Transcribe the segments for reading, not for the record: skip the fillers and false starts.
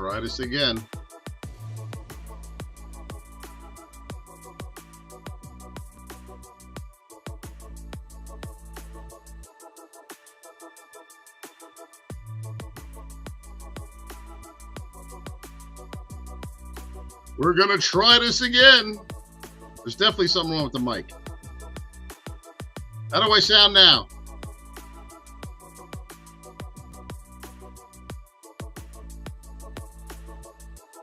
try this again. We're going to try this again. There's definitely something wrong with the mic. How do I sound now?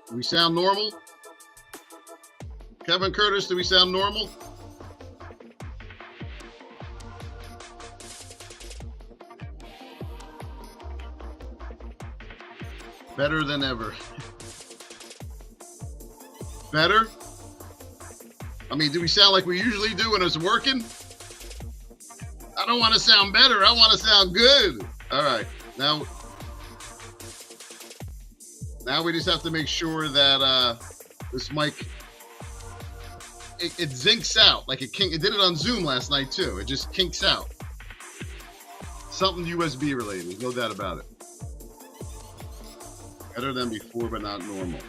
Do we sound normal? Kevin Curtis, do we sound normal? Better than ever. Better? I mean, do we sound like we usually do when it's working? I don't want to sound better. I want to sound good. All right. Now we just have to make sure that this mic, it zincs out. Like it did it on Zoom last night too. It just kinks out. Something USB related. There's no doubt about it. Better than before, but not normal.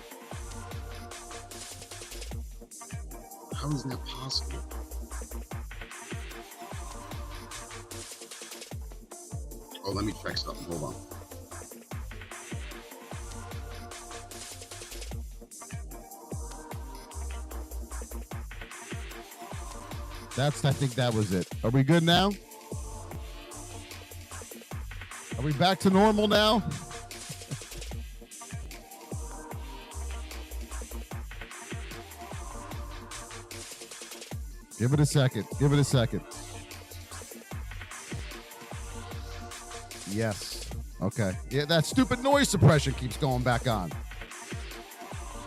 How is that possible? Oh, let me check something. Hold on. I think that was it. Are we good now? Are we back to normal now? Give it a second. Give it a second. Yes. Okay. Yeah, that stupid noise suppression keeps going back on.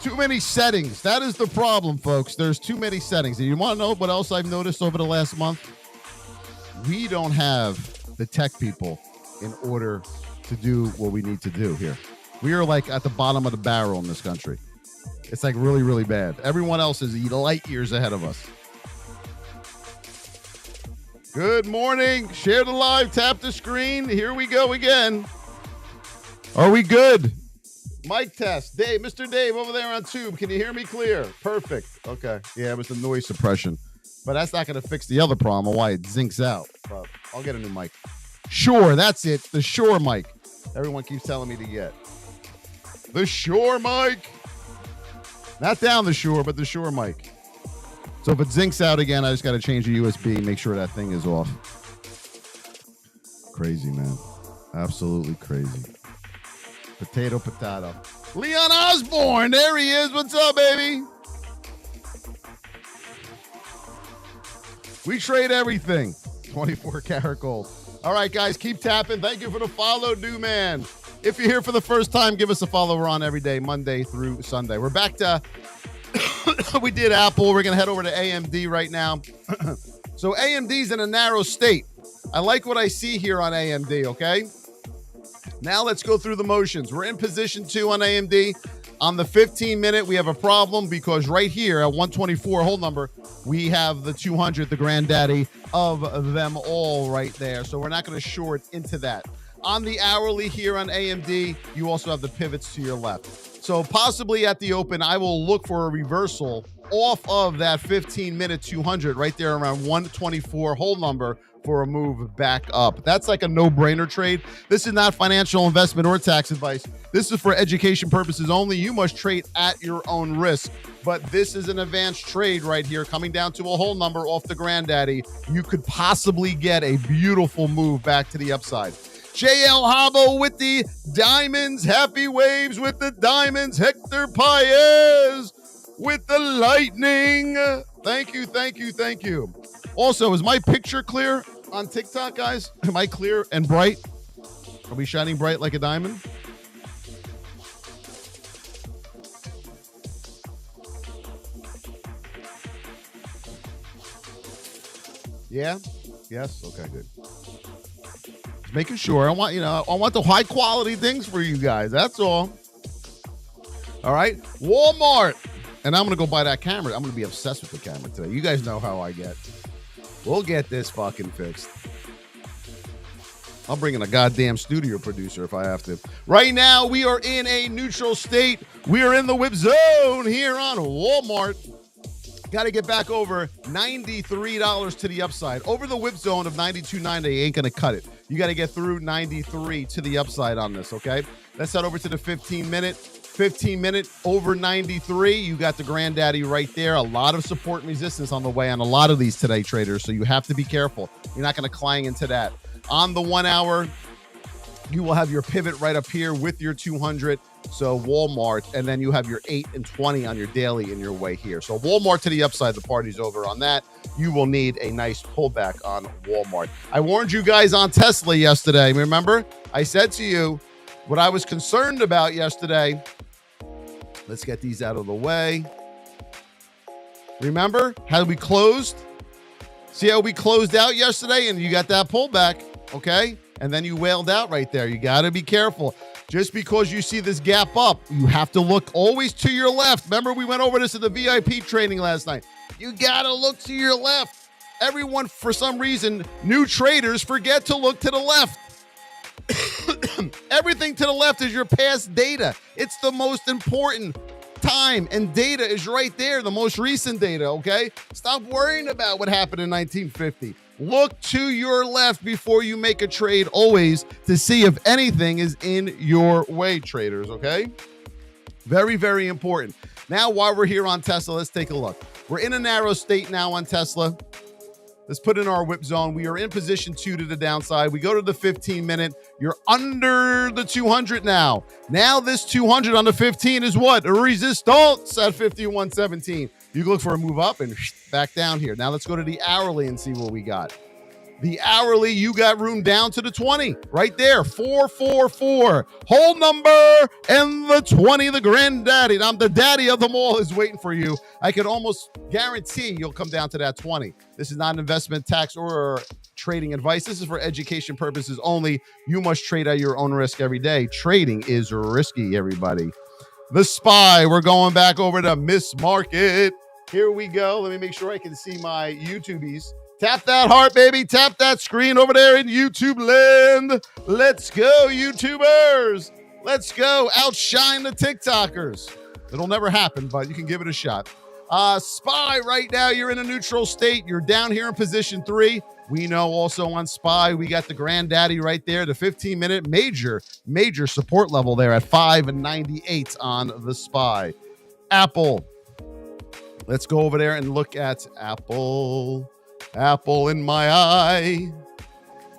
Too many settings. That is the problem, folks. There's too many settings. And you want to know what else I've noticed over the last month? We don't have the tech people in order to do what we need to do here. We are like at the bottom of the barrel in this country. It's like really, really bad. Everyone else is light years ahead of us. Good morning. Share the live. Tap the screen. Here we go again. Are we good? Mic test. Dave, Mr. Dave over there on Tube. Can you hear me clear? Perfect. Okay. Yeah, it was the noise suppression. But that's not going to fix the other problem of why it zincs out. But I'll get a new mic. Sure, that's it. The Shure mic. Everyone keeps telling me to get. The Shure mic. Not down the Shure, but the Shure mic. So if it zincs out again, I just got to change the USB, make sure that thing is off. Crazy, man. Absolutely crazy. Potato. Leon Osborne, there he is. What's up, baby? We trade everything. 24 karat gold. All right, guys, keep tapping. Thank you for the follow, new man. If you're here for the first time, give us a follow. We're on every day, Monday through Sunday. We're back to... we did Apple. We're going to head over to AMD right now. So AMD's in a narrow state. I like what I see here on AMD, okay? Now let's go through the motions. We're in position 2 on AMD. On the 15-minute, we have a problem because right here at 124, hold number, we have the 200, the granddaddy of them all right there. So we're not going to short into that. On the hourly here on AMD, you also have the pivots to your left. So possibly at the open, I will look for a reversal off of that 15-minute 200 right there around 124 hold number for a move back up. That's like a no-brainer trade. This is not financial investment or tax advice. This is for education purposes only. You must trade at your own risk. But this is an advanced trade right here coming down to a whole number off the granddaddy. You could possibly get a beautiful move back to the upside. JL Habo with the diamonds. Happy waves with the diamonds. Hector Paez with the lightning. Thank you. Also, is my picture clear on TikTok, guys? Am I clear and bright? Are we shining bright like a diamond? Yeah? Yes? Okay, good. Just making sure. I want the high quality things for you guys. That's all. All right. Walmart. And I'm going to go buy that camera. I'm going to be obsessed with the camera today. You guys know how I get. We'll get this fucking fixed. I'll bring in a goddamn studio producer if I have to. Right now, we are in a neutral state. We are in the whip zone here on Walmart. Got to get back over $93 to the upside. Over the whip zone of 92.90 ain't going to cut it. You got to get through 93 to the upside on this, okay? Let's head over to the 15-minute. 15-minute over 93. You got the granddaddy right there. A lot of support and resistance on the way on a lot of these today, traders, so you have to be careful. You're not going to clang into that. On the 1 hour, you will have your pivot right up here with your 200. So Walmart, and then you have your 8 and 20 on your daily in your way here. So Walmart to the upside, the party's over on that. You will need a nice pullback on Walmart. I warned you guys on Tesla yesterday. Remember? I said to you what I was concerned about yesterday. Let's get these out of the way. Remember how we closed? See how we closed out yesterday and you got that pullback, okay? And then you wailed out right there. You got to be careful. Just because you see this gap up, you have to look always to your left. Remember, we went over this at the VIP training last night. You got to look to your left. Everyone, for some reason, new traders forget to look to the left. Everything to the left is your past data. It's the most important time, and data is right there, the most recent data, okay? Stop worrying about what happened in 1950. Look to your left before you make a trade always to see if anything is in your way, traders, okay? Very, very important. Now, while we're here on Tesla, let's take a look. We're in a narrow state now on Tesla. Let's put in our whip zone. We are in position 2 to the downside. We go to the 15-minute. You're under the 200 now. Now this 200 on the 15 is what? A resistance at 51.17. You look for a move up and back down here. Now let's go to the hourly and see what we got. The hourly, you got room down to the 20 right there. 444. Whole number and the 20, the granddaddy. I'm the daddy of them all is waiting for you. I can almost guarantee you'll come down to that 20. This is not an investment, tax, or trading advice. This is for education purposes only. You must trade at your own risk every day. Trading is risky, everybody. The SPY, we're going back over to Miss Market. Here we go. Let me make sure I can see my YouTubies. Tap that heart, baby. Tap that screen over there in YouTube land. Let's go, YouTubers. Let's go. Outshine the TikTokers. It'll never happen, but you can give it a shot. SPY right now, you're in a neutral state. You're down here in position 3. We know also on SPY, we got the granddaddy right there, the 15-minute major support level there at 5.98 on the SPY. Apple. Let's go over there and look at Apple. Apple in my eye.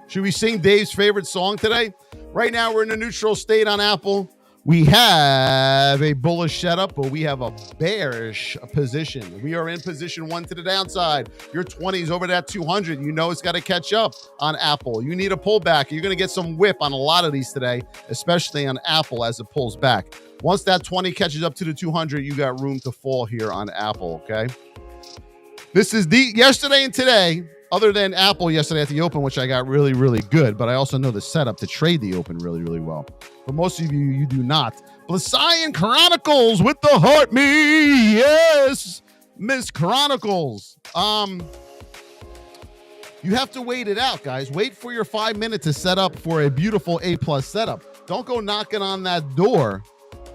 Should we sing Dave's favorite song today? Right now, we're in a neutral state on Apple. We have a bullish setup, but we have a bearish position. We are in position 1 to the downside. Your 20s over that 200. You know it's got to catch up on Apple. You need a pullback. You're going to get some whip on a lot of these today, especially on Apple as it pulls back. Once that 20 catches up to the 200, you got room to fall here on Apple, okay? This is the yesterday and today, other than Apple yesterday at the open, which I got really, really good, but I also know the setup to trade the open really, really well. For most of you, you do not. Blasian Chronicles with the heart me. Yes, Miss Chronicles. You have to wait it out, guys. Wait for your 5 minutes to set up for a beautiful A+ setup. Don't go knocking on that door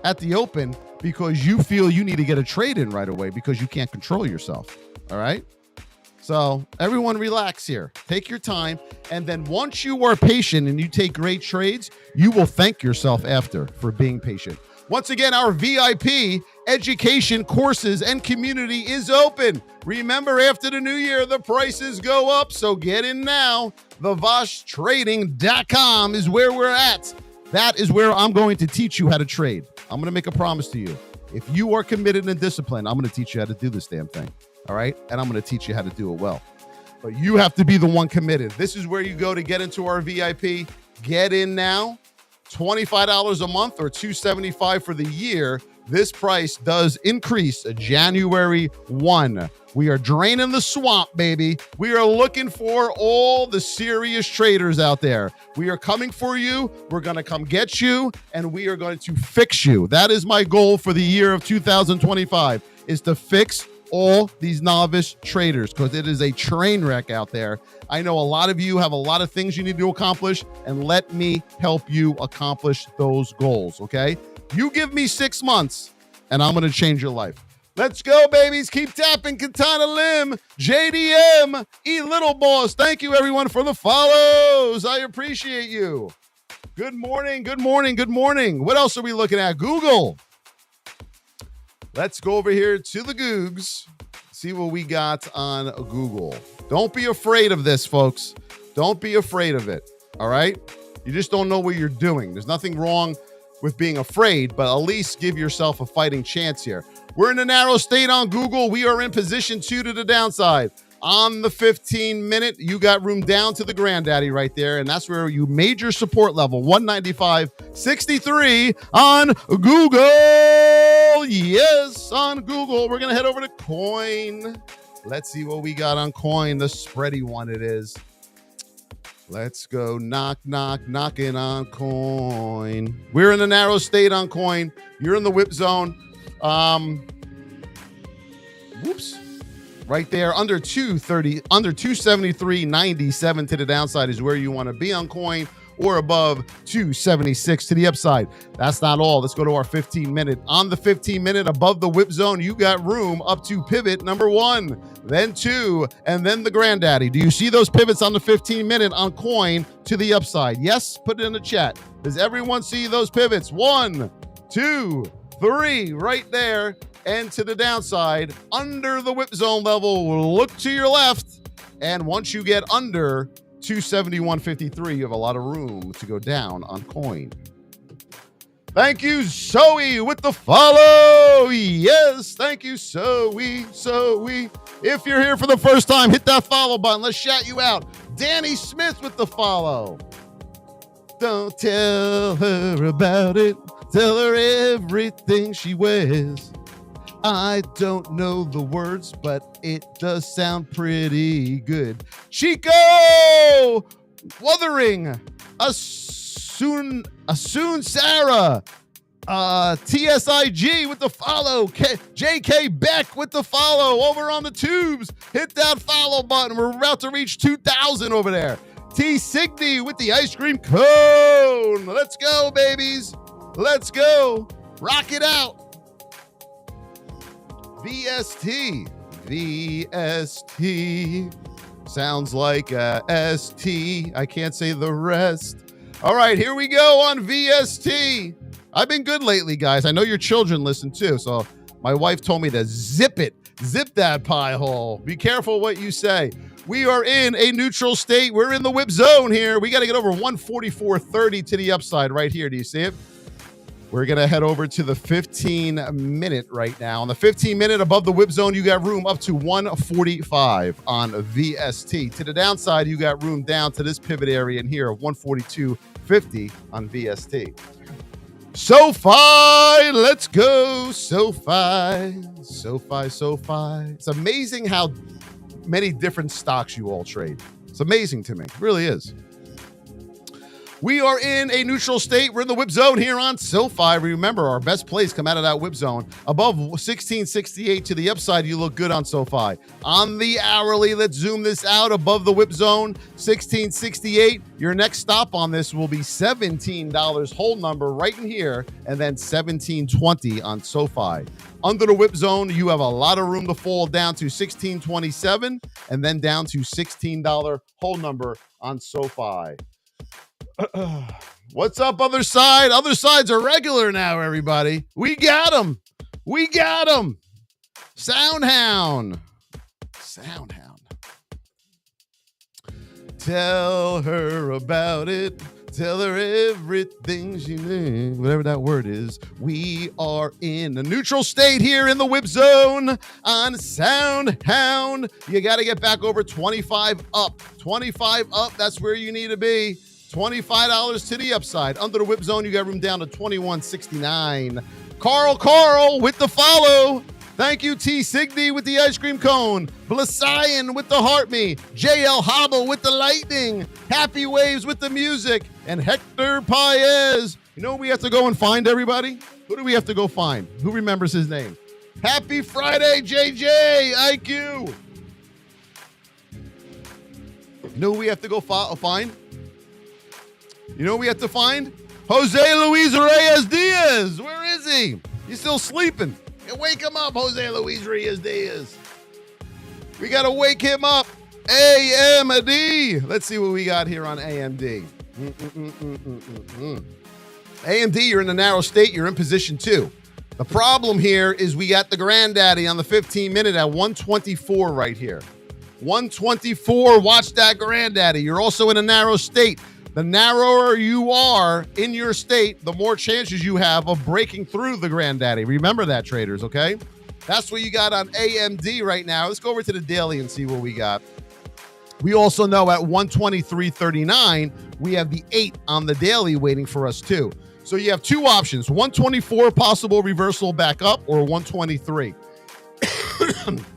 at the open because you feel you need to get a trade in right away because you can't control yourself. All right. So everyone relax here. Take your time. And then once you are patient and you take great trades, you will thank yourself after for being patient. Once again, our VIP education courses and community is open. Remember, after the new year, the prices go up. So get in now. TheVossTrading.com is where we're at. That is where I'm going to teach you how to trade. I'm going to make a promise to you. If you are committed and disciplined, I'm going to teach you how to do this damn thing. All right. And I'm going to teach you how to do it well. But you have to be the one committed. This is where you go to get into our VIP. Get in now. $25 a month or $275 for the year. This price does increase January 1. We are draining the swamp, baby. We are looking for all the serious traders out there. We are coming for you. We're going to come get you, and we are going to fix you. That is my goal for the year of 2025, is to fix all these novice traders because it is a train wreck out there. I know a lot of you have a lot of things you need to accomplish, and let me help you accomplish those goals, okay? You give me 6 months, and I'm going to change your life. Let's go, babies. Keep tapping. Katana Lim, JDM, E Little Boss. Thank you, everyone, for the follows. I appreciate you. Good morning, good morning, good morning. What else are we looking at? Google. Let's go over here to the Googs. See what we got on Google. Don't be afraid of this, folks. Don't be afraid of it, all right? You just don't know what you're doing. There's nothing wrong with being afraid, but at least give yourself a fighting chance here. We're in a narrow state on Google. We are in position 2 to the downside. On the 15-minute, you got room down to the granddaddy right there, and that's where you made your support level, 195.63 on Google. Yes, on Google. We're going to head over to Coin. Let's see what we got on Coin, the spready one it is. Let's go knocking on Coin. We're in a narrow state on Coin. You're in the whip zone. Whoops. Right there, under 230, under 273.97 to the downside is where you want to be on Coin, or above 276 to the upside. That's not all. Let's go to our 15-minute. On the 15-minute, above the whip zone, you got room up to pivot number 1, then 2, and then the granddaddy. Do you see those pivots on the 15-minute on Coin to the upside? Yes? Put it in the chat. Does everyone see those pivots? 1, 2, 3, right there. And to the downside, under the whip zone level, look to your left. And once you get under 271.53, you have a lot of room to go down on Coin. Thank you, Sofi, with the follow. Yes, thank you, Sofi. If you're here for the first time, hit that follow button. Let's shout you out. Danny Smith with the follow. Don't tell her about it. Tell her everything she wears. I don't know the words, but it does sound pretty good. Chico Wuthering, Asun Sarah, TSIG with the follow, JK Beck with the follow over on the tubes. Hit that follow button. We're about to reach 2,000 over there. T Signy with the ice cream cone. Let's go, babies. Let's go. Rock it out. VST. Sounds like a ST. I can't say the rest. All right, here we go on VST. I've been good lately, guys. I know your children listen too, so my wife told me to zip it. Zip that pie hole. Be careful what you say. We are in a neutral state. We're in the whip zone here. We got to get over 144.30 to the upside right here. Do you see it? We're going to head over to the 15-minute right now. On the 15-minute above the whip zone, you got room up to 145 on VST. To the downside, you got room down to this pivot area in here of 142.50 on VST. Sofi, let's go. Sofi. It's amazing how many different stocks you all trade. It's amazing to me. It really is. We are in a neutral state. We're in the whip zone here on Sofi. Remember, our best plays come out of that whip zone. Above 1668 to the upside, you look good on Sofi. On the hourly, let's zoom this out. Above the whip zone, 1668. Your next stop on this will be $17. Hold number right in here, and then $17.20 on Sofi. Under the whip zone, you have a lot of room to fall down to $16.27, and then down to $16 hold number on Sofi. What's up, other side? Other sides are regular now, everybody. We got them. SoundHound. Tell her about it. Tell her everything she knows. Whatever that word is. We are in a neutral state here in the whip zone on SoundHound. You got to get back over 25 up. 25 up. That's where you need to be. $25 to the upside. Under the whip zone, you got room down to $21.69. Carl with the follow. Thank you, T. Signy with the ice cream cone. Blasian with the heart me. JL Hobble with the lightning. Happy Waves with the music. And Hector Paez. You know what we have to go and find, everybody? Who do we have to go find? Who remembers his name? Happy Friday, JJ, IQ. You know who we have to go find? You know who we have to find? Jose Luis Reyes Diaz. Where is he? He's still sleeping. Wake him up, Jose Luis Reyes Diaz. We got to wake him up. AMD. Let's see what we got here on AMD. AMD, you're in a narrow state. You're in position 2. The problem here is we got the granddaddy on the 15-minute at 124 right here. 124. Watch that granddaddy. You're also in a narrow state. The narrower you are in your state, the more chances you have of breaking through the granddaddy. Remember that, traders, okay? That's what you got on AMD right now. Let's go over to the daily and see what we got. We also know at 123.39, we have the 8 on the daily waiting for us too. So you have two options, 124 possible reversal back up or 123.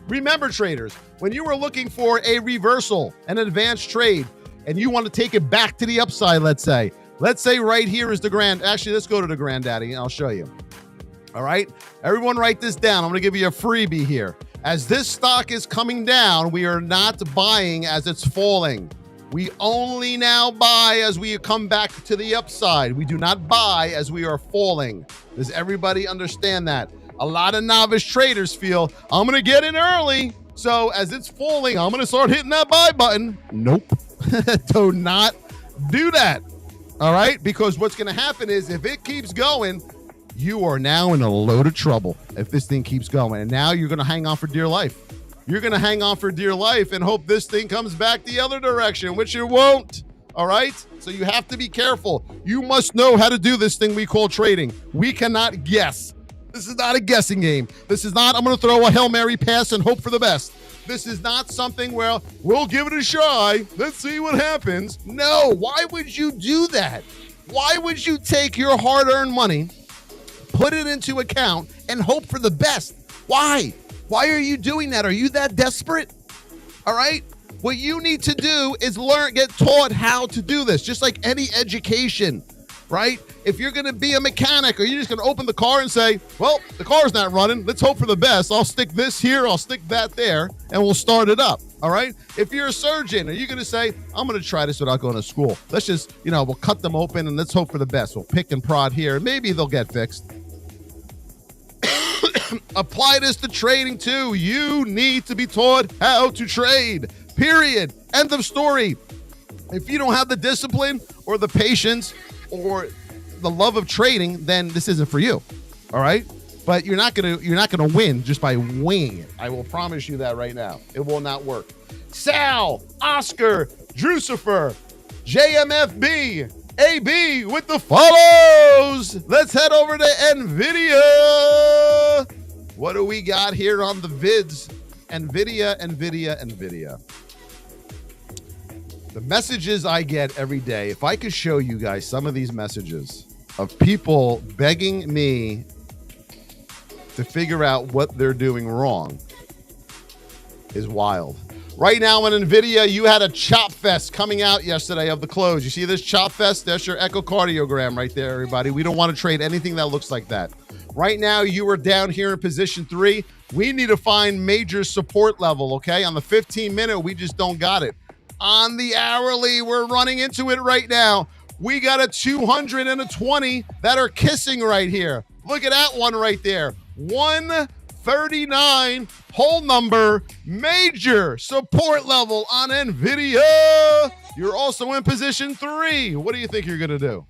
Remember, traders, when you are looking for a reversal, an advanced trade, and you want to take it back to the upside, let's say right here is the actually, let's go to the granddaddy and I'll show you. All right, everyone write this down. I'm going to give you a freebie here. As this stock is coming down, we are not buying as it's falling. We only now buy as we come back to the upside. We do not buy as we are falling. Does everybody understand that? A lot of novice traders feel, I'm going to get in early, so as it's falling, I'm going to start hitting that buy button. Nope. Do not do that. All right? Because what's going to happen is if it keeps going, you are now in a load of trouble if this thing keeps going. And now you're going to hang on for dear life. You're going to hang on for dear life and hope this thing comes back the other direction, which it won't. All right? So you have to be careful. You must know how to do this thing we call trading. We cannot guess. This is not a guessing game. This is not, I'm going to throw a Hail Mary pass and hope for the best. This is not something where we'll give it a try. Let's see what happens. No, why would you do that? Why would you take your hard-earned money, put it into account, and hope for the best? Why? Why are you doing that? Are you that desperate? All right? What you need to do is get taught how to do this, just like any education, right? If you're going to be a mechanic, or you're just going to open the car and say, well, the car's not running. Let's hope for the best. I'll stick this here. I'll stick that there, and we'll start it up. All right? If you're a surgeon, are you going to say, I'm going to try this without going to school? Let's just, we'll cut them open and let's hope for the best. We'll pick and prod here. And maybe they'll get fixed. Apply this to trading too. You need to be taught how to trade. Period. End of story. If you don't have the discipline or the patience or the love of trading, then this isn't for you. All right? But you're not gonna win just by winging it. I will promise you that right now. It will not work. Sal, Oscar, Drucifer, JMFB, AB with the follows. Let's head over to Nvidia. What do we got here on the vids? Nvidia. The messages I get every day, if I could show you guys some of these messages of people begging me to figure out what they're doing wrong, is wild. Right now in Nvidia, you had a chop fest coming out yesterday of the close. You see this chop fest? That's your echocardiogram right there, everybody. We don't want to trade anything that looks like that. Right now, you are down here in position 3. We need to find major support level, okay? On the 15-minute, we just don't got it. On the hourly, we're running into it right now. We got a 200 and a 20 that are kissing right here. Look at that one right there. 139 whole number, major support level on Nvidia. You're also in position 3. What do you think you're going to do?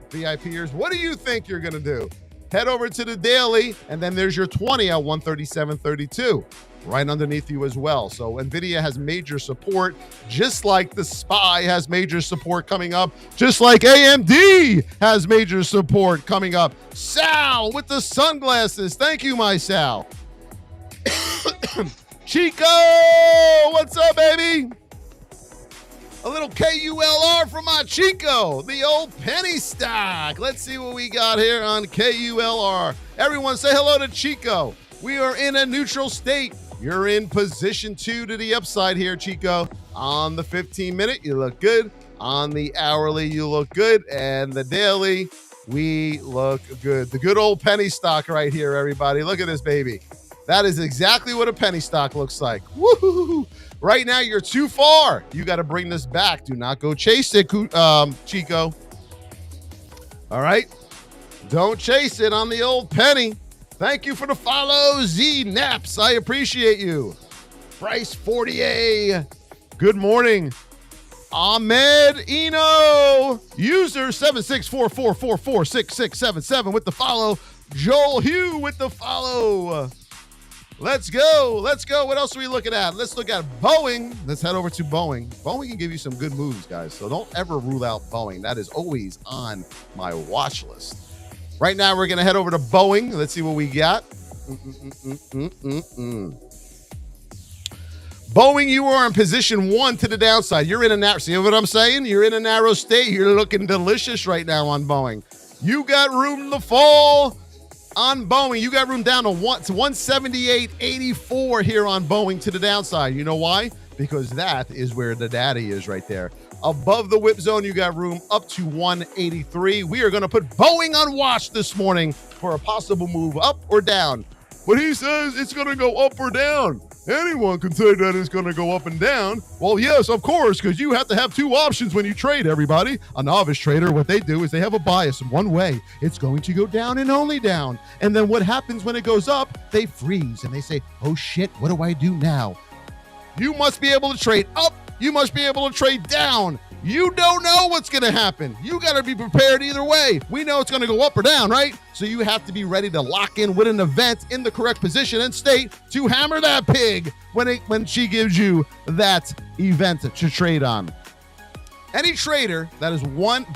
VIPers, what do you think you're going to do? Head over to the daily, and then there's your 20 at 137.32. Right underneath you as well. So Nvidia has major support, just like the SPY has major support coming up, just like AMD has major support coming up. Sal with the sunglasses. Thank you, my Sal. Chico, what's up, baby? A little KULR from my Chico, the old penny stock. Let's see what we got here on KULR. Everyone say hello to Chico. We are in a neutral state. You're in position 2 to the upside here, Chico. On the 15-minute, you look good. On the hourly, you look good. And the daily, We look good. The good old penny stock right here, everybody. Look at this baby. That is exactly what a penny stock looks like. Woo-hoo-hoo. Right now, you're too far. You got to bring this back. Do not go chase it, Chico. All right? Don't chase it on the old penny. Thank you for the follow, Z Naps. I appreciate you. Price 40A. Good morning. Ahmed Eno. User 7644446677 with the follow. Joel Hugh with the follow. Let's go. Let's go. What else are we looking at? Let's look at Boeing. Let's head over to Boeing. Boeing can give you some good moves, guys. So don't ever rule out Boeing. That is always on my watch list. Right now, we're going to head over to Boeing. Let's see what we got. Boeing, you are in position 1 to the downside. You're in a narrow, see what I'm saying? You're in a narrow state. You're looking delicious right now on Boeing. You got room to fall on Boeing. You got room down to 178.84 here on Boeing to the downside. You know why? Because that is where the daddy is right there. Above the whip zone, you got room up to 183. We are going to put Boeing on watch this morning for a possible move up or down. But he says it's going to go up or down. Anyone can say that it's going to go up and down. Well, yes, of course, because you have to have two options when you trade, everybody. A novice trader, what they do is they have a bias in one way. It's going to go down and only down. And then what happens when it goes up? They freeze and they say, oh, shit, what do I do now? You must be able to trade up. You must be able to trade down. You don't know what's going to happen. You got to be prepared either way. We know it's going to go up or down, right? So you have to be ready to lock in with an event in the correct position and state to hammer that pig when she gives you that event to trade on. Any trader that is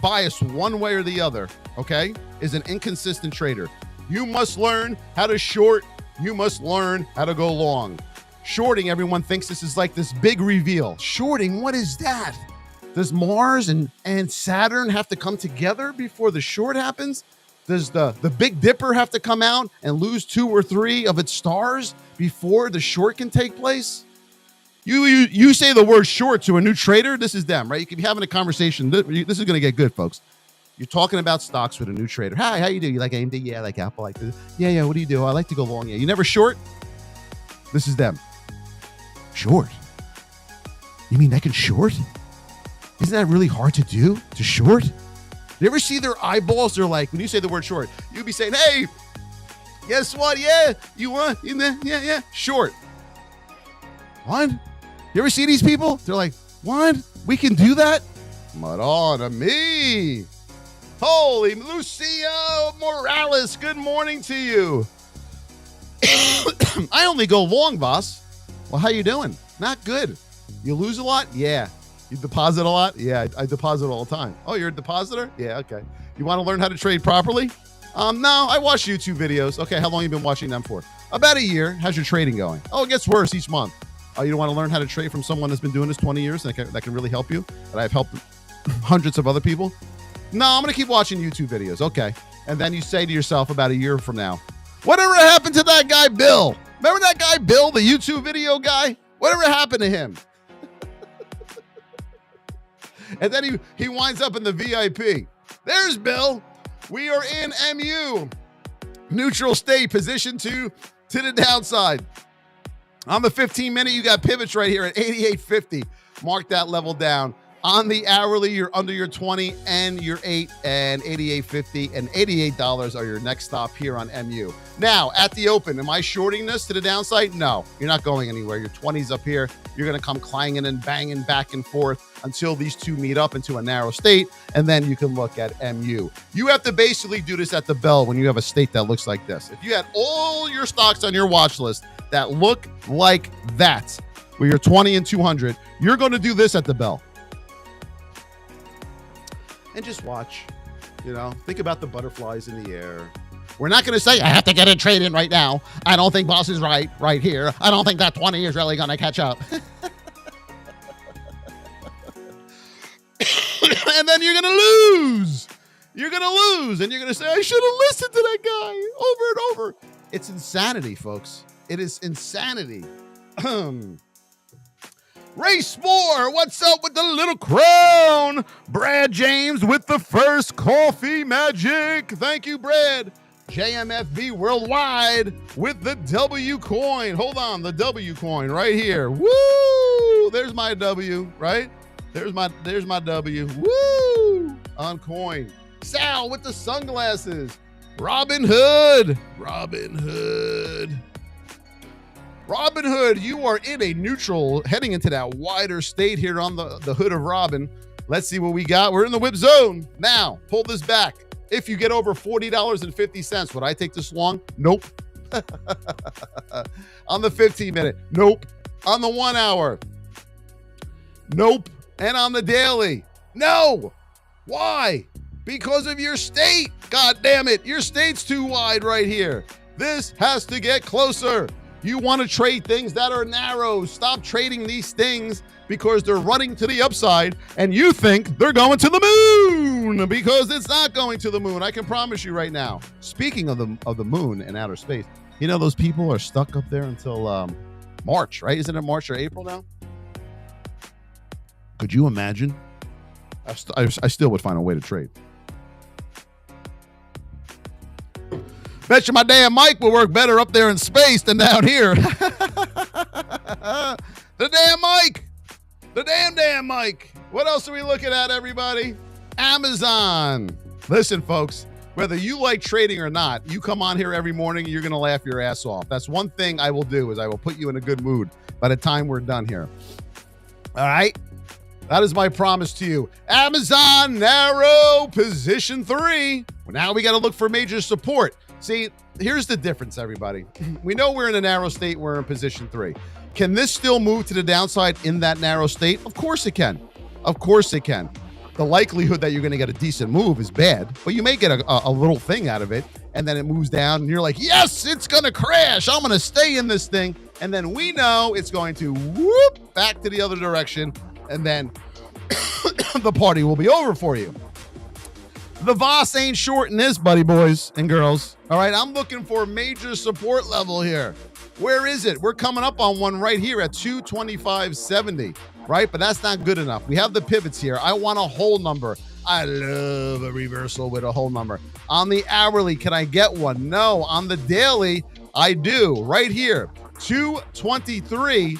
biased one way or the other, okay, is an inconsistent trader. You must learn how to short. You must learn how to go long. Shorting, everyone thinks this is like this big reveal. Shorting, what is that? Does Mars and Saturn have to come together before the short happens? Does the Big Dipper have to come out and lose 2 or 3 of its stars before the short can take place? You say the word short to a new trader, this is them, right? You can be having a conversation. This is going to get good, folks. You're talking about stocks with a new trader. Hi, how you do? You like AMD? Yeah, I like Apple. I like this. Yeah, what do you do? I like to go long. Yeah, you never short? This is them. Short? You mean I can short? Isn't that really hard to do, to short? You ever see their eyeballs? They're like, when you say the word short, you'd be saying, hey, guess what? Yeah, you want? Yeah, short. What? You ever see these people? They're like, what? We can do that? Madonna me. Holy Lucio Morales, good morning to you. I only go long, Voss. Well, how you doing? Not good. You lose a lot? Yeah. You deposit a lot? Yeah, I deposit all the time. Oh, you're a depositor? Yeah, okay. You want to learn how to trade properly? No, I watch YouTube videos. Okay, how long have you been watching them for? About a year. How's your trading going? Oh, it gets worse each month. Oh, you don't want to learn how to trade from someone that's been doing this 20 years that can really help you? That I've helped hundreds of other people? No, I'm going to keep watching YouTube videos. Okay. And then you say to yourself about a year from now, whatever happened to that guy, Bill? Remember that guy, Bill, the YouTube video guy? Whatever happened to him? And then he winds up in the VIP. There's Bill. We are in MU. Neutral state, position 2 to the downside. On the 15-minute, you got pivots right here at 88.50. Mark that level down. On the hourly, you're under your 20 and your 8 and 88.50 and $88 are your next stop here on MU. Now, at the open, am I shorting this to the downside? No, you're not going anywhere. Your 20's up here. You're going to come clanging and banging back and forth until these two meet up into a narrow state, and then you can look at MU. You have to basically do this at the bell when you have a state that looks like this. If you had all your stocks on your watch list that look like that, where you're 20 and 200, you're going to do this at the bell. And just watch, think about the butterflies in the air. We're not going to say, I have to get a trade in right now. I don't think Voss is right here. I don't think that 20 is really going to catch up. And then you're going to lose. You're going to lose. And you're going to say, I should have listened to that guy over and over. It's insanity, folks. It is insanity. Ray Spore, what's up with the little crown? Brad James with the first coffee magic. Thank you, Brad. JMFB Worldwide with the W coin. Hold on, the W coin right here. Woo! There's my W, right? There's my W. Woo! On coin. Sal with the sunglasses. Robinhood. Robinhood, you are in a neutral, heading into that wider state here on the hood of Robin. Let's see what we got. We're in the whip zone. Now, pull this back. If you get over $40.50, would I take this long? Nope. On the 15-minute, nope. On the 1 hour, nope. And on the daily, no. Why? Because of your state. God damn it. Your state's too wide right here. This has to get closer. You want to trade things that are narrow. Stop trading these things because they're running to the upside and you think they're going to the moon, because it's not going to the moon. I can promise you right now. Speaking of the moon and outer space, you know, those people are stuck up there until March, right? Isn't it March or April now? Could you imagine? I still would find a way to trade. Bet you my damn mic will work better up there in space than down here. The damn mic. The damn mic. What else are we looking at, everybody? Amazon. Listen, folks, whether you like trading or not, you come on here every morning, you're going to laugh your ass off. That's one thing I will do, is I will put you in a good mood by the time we're done here. All right? That is my promise to you. Amazon, narrow, position 3. Well, now we got to look for major support. See, here's the difference, everybody. We know we're in a narrow state. We're in position 3. Can this still move to the downside in that narrow state? Of course it can. Of course it can. The likelihood that you're going to get a decent move is bad, but you may get a little thing out of it, and then it moves down, and you're like, yes, it's going to crash. I'm going to stay in this thing. And then we know it's going to whoop back to the other direction, and then the party will be over for you. The Voss ain't short in this, buddy boys and girls. All right, I'm looking for a major support level here. Where is it? We're coming up on one right here at 225.70, right? But that's not good enough. We have the pivots here. I want a whole number. I love a reversal with a whole number. On the hourly, can I get one? No. On the daily, I do. Right here, 223,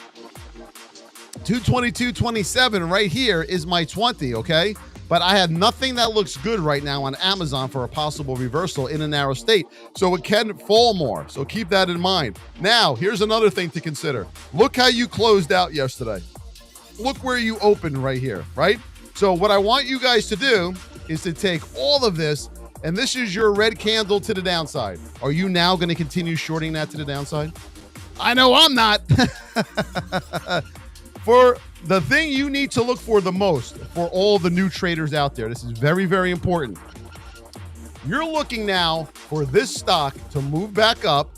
222.27 right here is my 20, okay? But I have nothing that looks good right now on Amazon for a possible reversal in a narrow state. So it can fall more. So keep that in mind. Now, here's another thing to consider. Look how you closed out yesterday. Look where you opened right here, right? So what I want you guys to do is to take all of this, and this is your red candle to the downside. Are you now going to continue shorting that to the downside? I know I'm not. For the thing you need to look for the most for all the new traders out there, this is very, very important. You're looking now for this stock to move back up,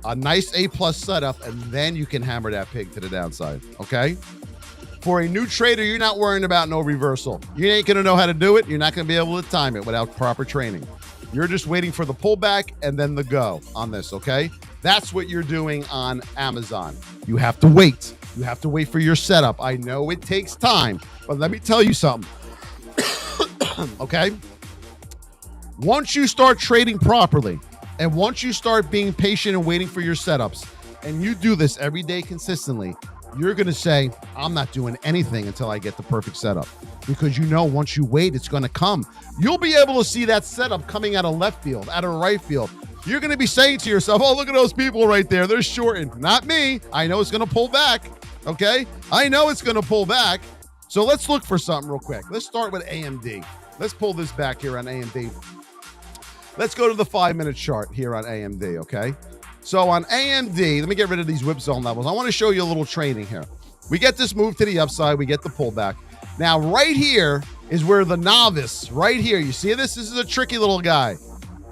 a nice A+ setup, and then you can hammer that pig to the downside, okay? For a new trader, you're not worrying about no reversal. You ain't going to know how to do it. You're not going to be able to time it without proper training. You're just waiting for the pullback and then the go on this, okay? That's what you're doing on Amazon. You have to wait. You have to wait for your setup. I know it takes time, but let me tell you something. Okay? Once you start trading properly, and once you start being patient and waiting for your setups, and you do this every day consistently, you're going to say, I'm not doing anything until I get the perfect setup. Because you know once you wait, it's going to come. You'll be able to see that setup coming out of left field, out of right field. You're going to be saying to yourself, oh, look at those people right there. They're shorting. Not me. I know it's going to pull back. Okay? I know it's going to pull back. So let's look for something real quick. Let's start with AMD. Let's pull this back here on AMD. Let's go to the 5-minute chart here on AMD, okay? So on AMD, let me get rid of these whip zone levels. I want to show you a little training here. We get this move to the upside. We get the pullback. Now, right here is where the novice, right here, you see this? This is a tricky little guy.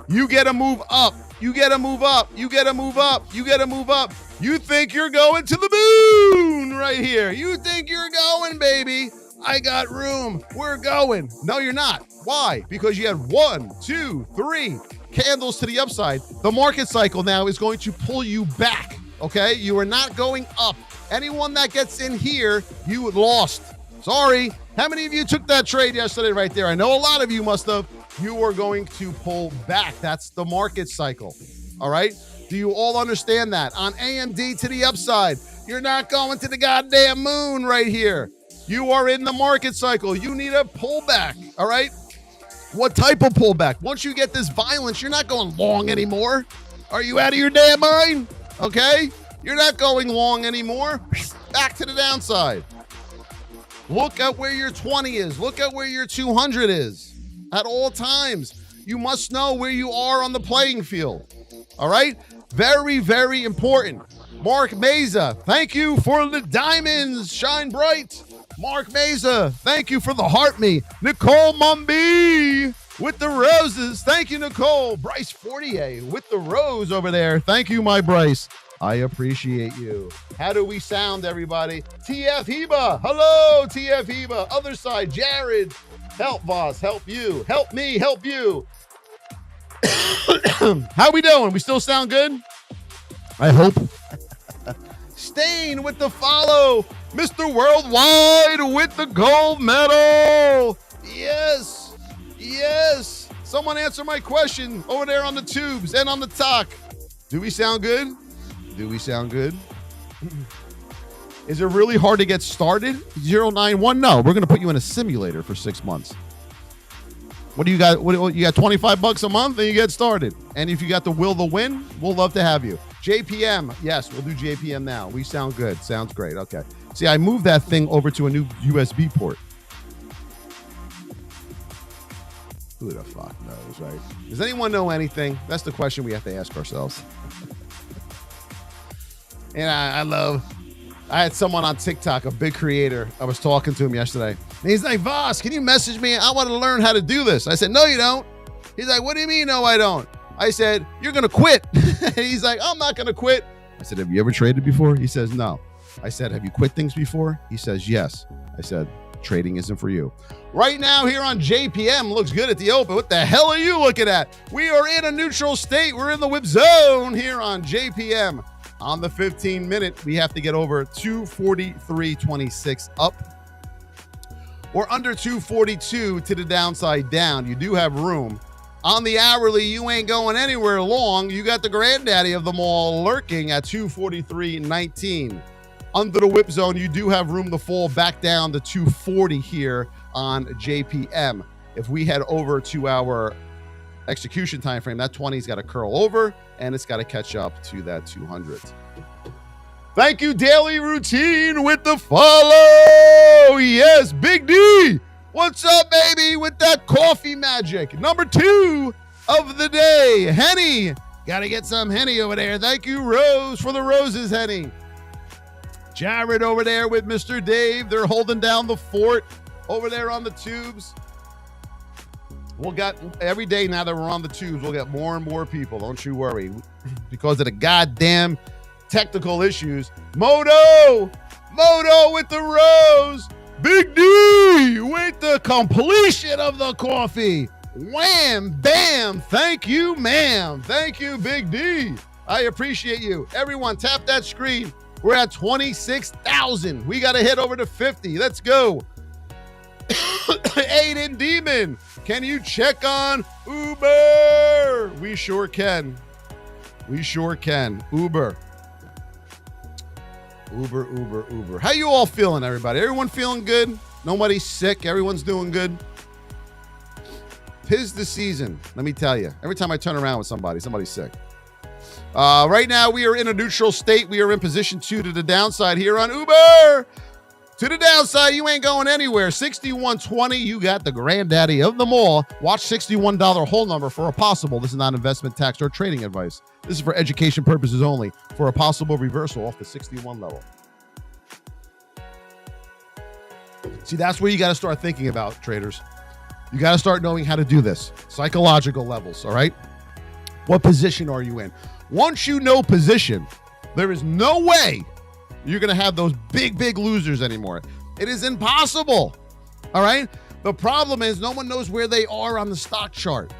You get a move up. You get a move up. You get a move up. You get a move up. You think you're going to the moon right here. You think you're going, baby. I got room. We're going. No, you're not. Why? Because you had 1, 2, 3 candles to the upside. The market cycle now is going to pull you back, okay? You are not going up. Anyone that gets in here, you lost. Sorry. How many of you took that trade yesterday right there? I know a lot of you must have. You are going to pull back. That's the market cycle. All right? Do you all understand that? On AMD to the upside, you're not going to the goddamn moon right here. You are in the market cycle. You need a pullback. All right? What type of pullback? Once you get this violence, you're not going long anymore. Are you out of your damn mind? Okay? You're not going long anymore. Back to the downside. Look at where your 20 is. Look at where your 200 is. At all times, you must know where you are on the playing field. All right? Very, very important. Mark Meza, thank you for the diamonds. Shine bright. Mark Meza, thank you for the heart me. Nicole Mumby with the roses. Thank you, Nicole. Bryce Fortier with the rose over there. Thank you, my Bryce. I appreciate you. How do we sound, everybody? TF Heba. Hello, TF Heba. Other side, Jared. Help, Voss. Help you. Help me. Help you. How we doing? We still sound good? I hope. Stain with the follow. Mr. Worldwide with the gold medal. Yes. Yes. Someone answer my question over there on the tubes and on the talk. Do we sound good? Do we sound good? Is it really hard to get started? 091? No, we're going to put you in a simulator for 6 months. What do you got? What, you got $25 a month and you get started. And if you got the will to win, we'll love to have you. JPM. Yes, we'll do JPM now. We sound good. Sounds great. Okay. See, I moved that thing over to a new USB port. Who the fuck knows, right? Does anyone know anything? That's the question we have to ask ourselves. And I had someone on TikTok, a big creator. I was talking to him yesterday. And he's like, Voss, can you message me? I want to learn how to do this. I said, no, you don't. He's like, what do you mean, no, I don't? I said, you're going to quit. And he's like, I'm not going to quit. I said, have you ever traded before? He says, no. I said, have you quit things before? He says, yes. I said, trading isn't for you. Right now here on JPM, looks good at the open. What the hell are you looking at? We are in a neutral state. We're in the whip zone here on JPM. On the 15-minute, we have to get over 243.26 up or under 242 to the downside down. You do have room. On the hourly, you ain't going anywhere long. You got the granddaddy of them all lurking at 243.19. Under the whip zone, you do have room to fall back down to 240 here on JPM. If we head over to our execution time frame, that 20's got to curl over and it's got to catch up to that 200. Thank you, Daily Routine, with the follow. Yes, Big D. What's up, baby, with that coffee magic? Number 2 of the day. Henny. Got to get some Henny over there. Thank you, Rose, for the roses, Henny. Jared over there with Mr. Dave. They're holding down the fort over there on the tubes. We'll get every day now that we're on the tubes, we'll get more and more people. Don't you worry. Because of the goddamn technical issues. Moto with the rose. Big D with the completion of the coffee. Wham, bam. Thank you, ma'am. Thank you, Big D. I appreciate you. Everyone, tap that screen. We're at 26,000. We got to hit over to 50. Let's go. Aiden Demon, can you check on Uber? We sure can. We sure can. Uber. How you all feeling, everybody? Everyone feeling good? Nobody's sick? Everyone's doing good? 'Tis the season, let me tell you. Every time I turn around with somebody's sick. Right now, we are in a neutral state. We are in position 2 to the downside here on Uber. To the downside, you ain't going anywhere. 61.20, you got the granddaddy of them all. Watch $61 whole number for a possible. This is not investment, tax, or trading advice. This is for education purposes only. For a possible reversal off the 61 level. See, that's where you got to start thinking about, traders. You got to start knowing how to do this. Psychological levels, all right? What position are you in? Once you know position, there is no way you're going to have those big losers anymore. It is impossible. All right? The problem is no one knows where they are on the stock chart.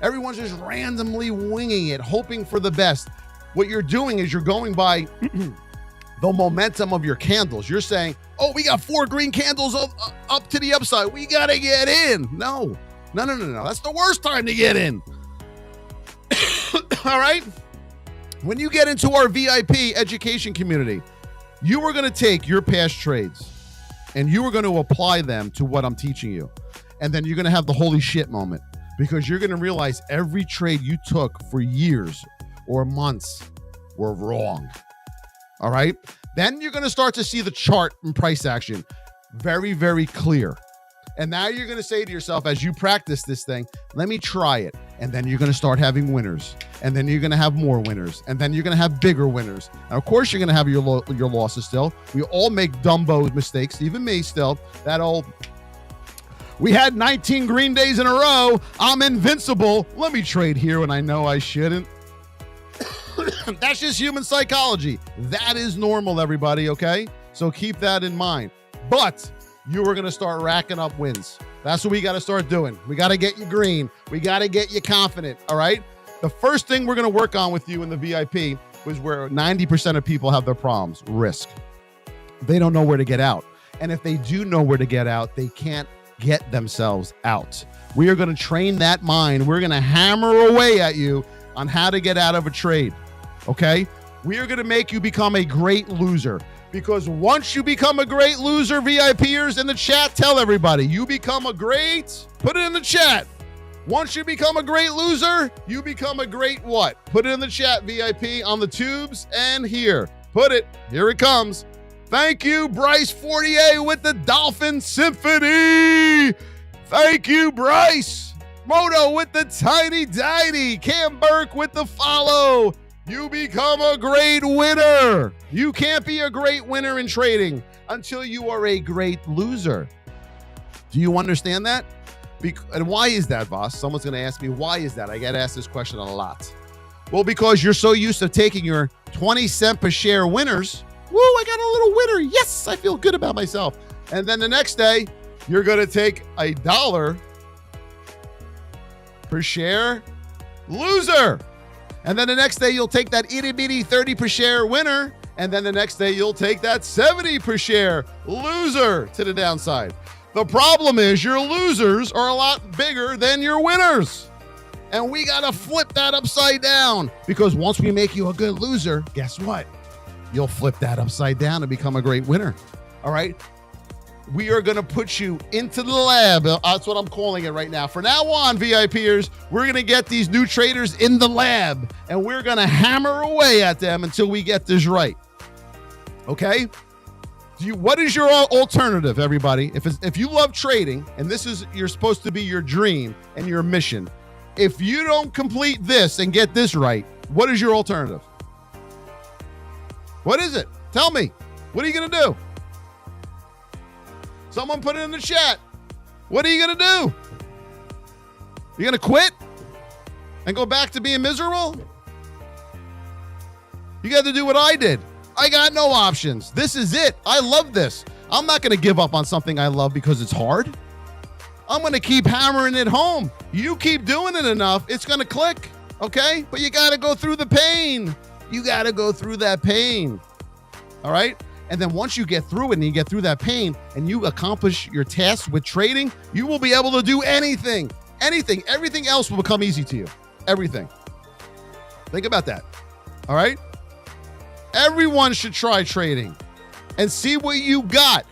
Everyone's just randomly winging it, hoping for the best. What you're doing is you're going by the momentum of your candles. You're saying, oh, we got 4 green candles up to the upside. We got to get in. No. That's the worst time to get in. All right? When you get into our VIP education community, you are going to take your past trades and you are going to apply them to what I'm teaching you. And then you're going to have the holy shit moment, because you're going to realize every trade you took for years or months were wrong. All right? Then you're going to start to see the chart and price action very, very clear. And now you're going to say to yourself, as you practice this thing, let me try it. And then you're going to start having winners. And then you're going to have more winners. And then you're going to have bigger winners. And of course, you're going to have your losses still. We all make Dumbo mistakes, even me still. That old, we had 19 green days in a row. I'm invincible. Let me trade here when I know I shouldn't. That's just human psychology. That is normal, everybody, okay? So keep that in mind. But you are going to start racking up wins. That's what we got to start doing. We got to get you green. We got to get you confident, all right? The first thing we're going to work on with you in the VIP was where 90% of people have their problems, risk. They don't know where to get out. And if they do know where to get out, they can't get themselves out. We are going to train that mind. We're going to hammer away at you on how to get out of a trade, okay? We are going to make you become a great loser, because once you become a great loser, VIPers in the chat, tell everybody, you become a great, put it in the chat. Once you become a great loser, you become a great what? Put it in the chat, VIP, on the tubes and here. Put it, here it comes. Thank you, Bryce Fortier with the Dolphin Symphony. Thank you, Bryce. Moto with the Tiny Tiny. Cam Burke with the follow. You become a great winner. You can't be a great winner in trading until you are a great loser. Do you understand that? And why is that, Voss? Someone's going to ask me, why is that? I get asked this question a lot. Well, because you're so used to taking your 20 cent per share winners. Woo, I got a little winner. Yes, I feel good about myself. And then the next day, you're going to take $1 per share loser. And then the next day, you'll take that itty bitty 30 per share winner. And then the next day, you'll take that 70 per share loser to the downside. The problem is your losers are a lot bigger than your winners. And we got to flip that upside down, because once we make you a good loser, guess what? You'll flip that upside down and become a great winner. All right. We are going to put you into the lab. That's what I'm calling it right now. From now on, VIPers, we're going to get these new traders in the lab, and we're going to hammer away at them until we get this right. Okay? What is your alternative, everybody? If you love trading, and you're supposed to be your dream and your mission, if you don't complete this and get this right, what is your alternative? What is it? Tell me. What are you going to do? Someone put it in the chat. What are you going to do? You going to quit and go back to being miserable? You got to do what I did. I got no options. This is it. I love this. I'm not going to give up on something I love because it's hard. I'm going to keep hammering it home. You keep doing it enough, it's going to click, okay? But you got to go through the pain. You got to go through that pain, all right? And then once you get through it and you get through that pain and you accomplish your tasks with trading, you will be able to do anything. Anything. Everything else will become easy to you. Everything. Think about that. All right? Everyone should try trading and see what you got.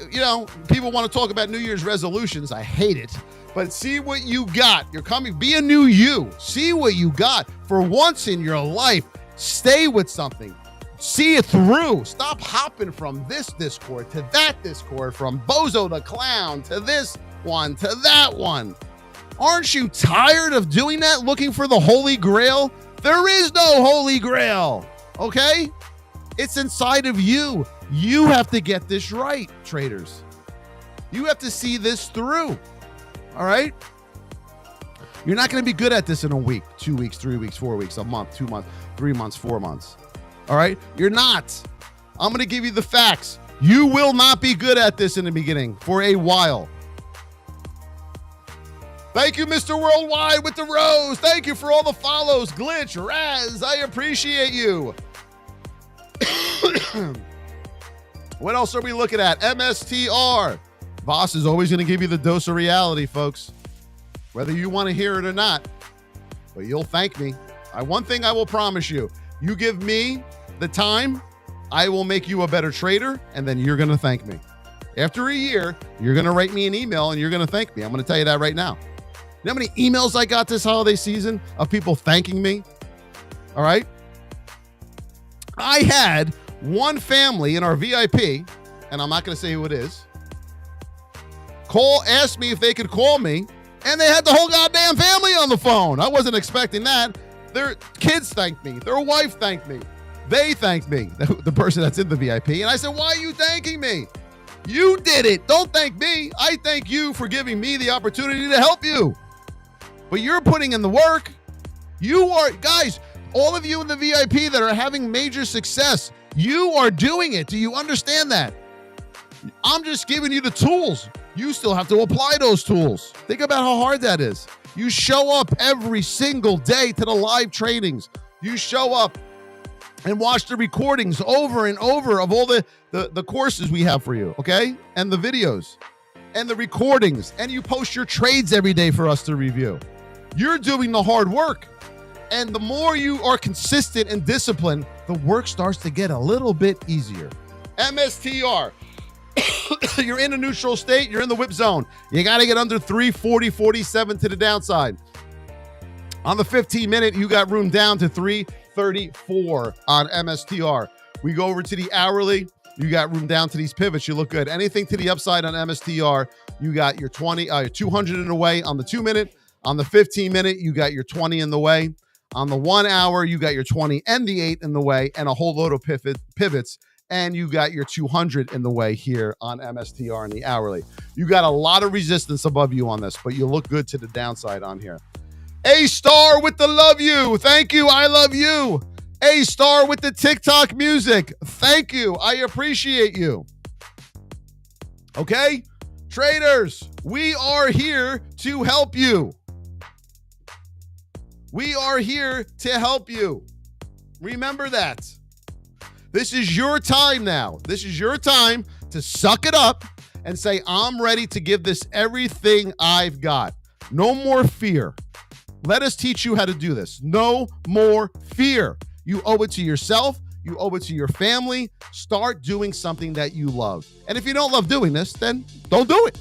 You know, people want to talk about New Year's resolutions. I hate it. But see what you got. You're coming. Be a new you. See what you got. For once in your life, stay with something. See it through. Stop hopping from this Discord to that Discord, from Bozo the Clown to this one to that one. Aren't you tired of doing that, looking for the Holy Grail? There is no Holy Grail, okay? It's inside of you. You have to get this right, traders. You have to see this through, all right? You're not going to be good at this in a week, 2 weeks, 3 weeks, 4 weeks, a month, 2 months, 3 months, 4 months. All right? You're not. I'm going to give you the facts. You will not be good at this in the beginning for a while. Thank you, Mr. Worldwide with the rose. Thank you for all the follows. Glitch, Raz, I appreciate you. What else are we looking at? MSTR. Voss is always going to give you the dose of reality, folks, whether you want to hear it or not. But you'll thank me. One thing I will promise you, you give me the time, I will make you a better trader, and then you're going to thank me. After a year, you're going to write me an email, and you're going to thank me. I'm going to tell you that right now. You know how many emails I got this holiday season of people thanking me? All right? I had one family in our VIP, and I'm not going to say who it is, asked me if they could call me, and they had the whole goddamn family on the phone. I wasn't expecting that. Their kids thanked me. Their wife thanked me. They thanked me, the person that's in the VIP. And I said, why are you thanking me? You did it. Don't thank me. I thank you for giving me the opportunity to help you. But you're putting in the work. You are, guys, all of you in the VIP that are having major success, you are doing it. Do you understand that? I'm just giving you the tools. You still have to apply those tools. Think about how hard that is. You show up every single day to the live trainings. You show up and watch the recordings over and over of all the courses we have for you, okay? And the videos and the recordings. And you post your trades every day for us to review. You're doing the hard work. And the more you are consistent and disciplined, the work starts to get a little bit easier. MSTR. You're in a neutral state. You're in the whip zone. You got to get under 340.47 to the downside. On the 15-minute, you got room down to 334 on MSTR. We go over to the hourly. You got room down to these pivots. You look good. Anything to the upside on MSTR, you got your 200 in the way on the 2-minute. On the 15-minute, you got your 20 in the way. On the 1 hour, you got your 20 and the 8 in the way, and a whole load of pivots. And you got your 200 in the way here on MSTR in the hourly. You got a lot of resistance above you on this, but you look good to the downside on here. A-Star with the love you. Thank you. I love you. A-Star with the TikTok music. Thank you. I appreciate you. Okay? Traders, we are here to help you. We are here to help you. Remember that. This is your time now. This is your time to suck it up and say, I'm ready to give this everything I've got. No more fear. Let us teach you how to do this. No more fear. You owe it to yourself. You owe it to your family. Start doing something that you love. And if you don't love doing this, then don't do it.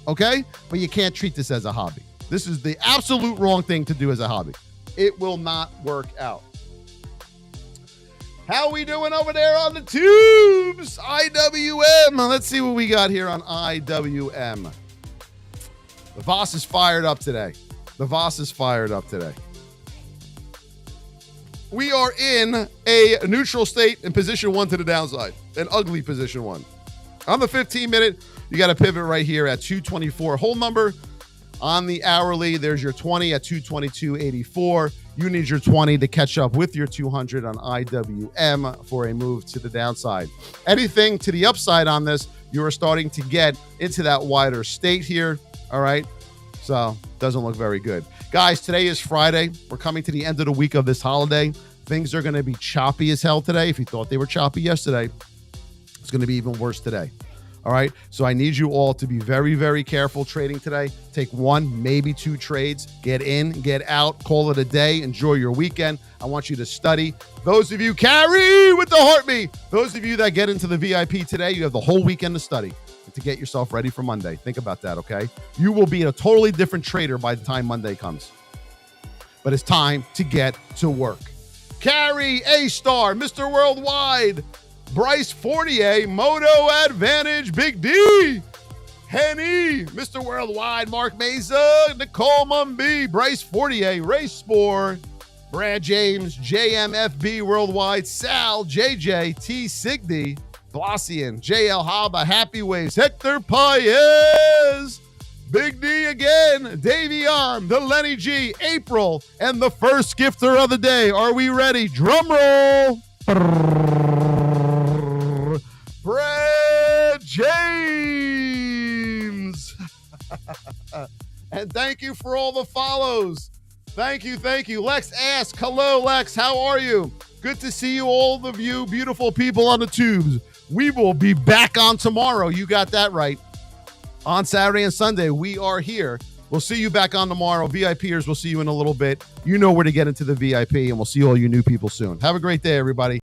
Okay? But you can't treat this as a hobby. This is the absolute wrong thing to do as a hobby. It will not work out. How we doing over there on the tubes? IWM. Let's see what we got here on IWM. The Voss is fired up today. The Voss is fired up today. We are in a neutral state in position 1 to the downside. An ugly position 1. On the 15-minute, you got a pivot right here at 224. Whole number. On the hourly, there's your 20 at 222.84. You need your 20 to catch up with your 200 on IWM for a move to the downside. Anything to the upside on this, you are starting to get into that wider state here. All right. So doesn't look very good. Guys, today is Friday. We're coming to the end of the week of this holiday. Things are going to be choppy as hell today. If you thought they were choppy yesterday, it's going to be even worse today. All right. So I need you all to be very, very careful trading today. Take 1, maybe 2 trades. Get in, get out, call it a day. Enjoy your weekend. I want you to study. Those of you carry with the heartbeat. Those of you that get into the VIP today, you have the whole weekend to study and to get yourself ready for Monday. Think about that, okay? You will be a totally different trader by the time Monday comes. But it's time to get to work. Carry, A-Star, Mr. Worldwide, Bryce Fortier, Moto Advantage, Big D, Henny, Mr. Worldwide, Mark Mesa, Nicole Mumby, Bryce Fortier, Race Sport, Brad James, JMFB Worldwide, Sal, JJ, T. Sigdy, Blossian, JL Haba, Happy Waves, Hector Paez, Big D again, Davey Arm, the Lenny G, April, and the first gifter of the day. Are we ready? Drum roll. Brad James. And thank you for all the follows. Thank you. Lex asked, hello, Lex, how are you? Good to see you, all of you beautiful people on the tubes. We will be back on tomorrow. You got that right. On Saturday and Sunday, we are here. We'll see you back on tomorrow. VIPers, we'll see you in a little bit. You know where to get into the VIP, and we'll see all you new people soon. Have a great day, everybody.